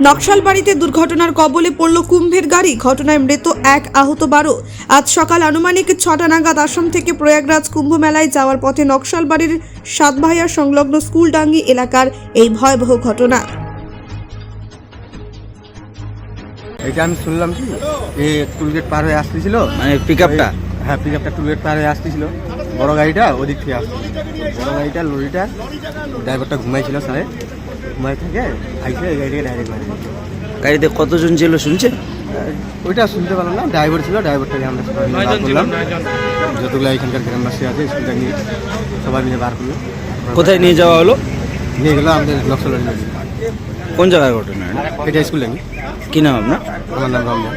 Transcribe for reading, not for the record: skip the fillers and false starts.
নকশালবাড়িতে দুর্ঘটনার কবলে পড়ল কুম্ভের গাড়ি। ঘটনায় মৃত 1, আহত 12। আজ সকাল আনুমানিক 6টা নাগাদ আসাম থেকে প্রয়াগরাজ কুম্ভ মেলায় যাওয়ার পথে নকশালবাড়ির সাতভাইয়া সংলগ্ন স্কুলডাঙ্গি এলাকার এই ভয়াবহ ঘটনা। এটা আমি শুনলাম কি এই টুলগেট পার হয়ে আসতেছিল, মানে পিকআপটা? হ্যাঁ, পিকআপটা টুলগেট পার হয়ে আসতেছিল, বড় গাড়িটা ওদিক থেকে আসছে। বড় গাড়িটা লরিটা ড্রাইভারটা ঘুমাইছিল, স্যারে ঘুমাই থেকে আইসে এই গাড়িটাকে ডাইরেক্ট মারি। গাড়িতে কতজন ছিল শুনছেন? ওইটা শুনতে পারলাম না, ড্রাইভার ছিল, ড্রাইভারটাকে আমরা সবাই মিলে বার করলাম। যতগুলো এখানকার গ্রামবাসী আছে স্কুলটা নিয়ে সবাই মিলে বার করলো। কোথায় নিয়ে যাওয়া হলো? নিয়ে গেলো আমাদের নকশালবাড়ি নদী। কোন জায়গায় ঘটনা? এটা স্কুল নাকি? কি নাম আপনার? আমার নাম রমজান।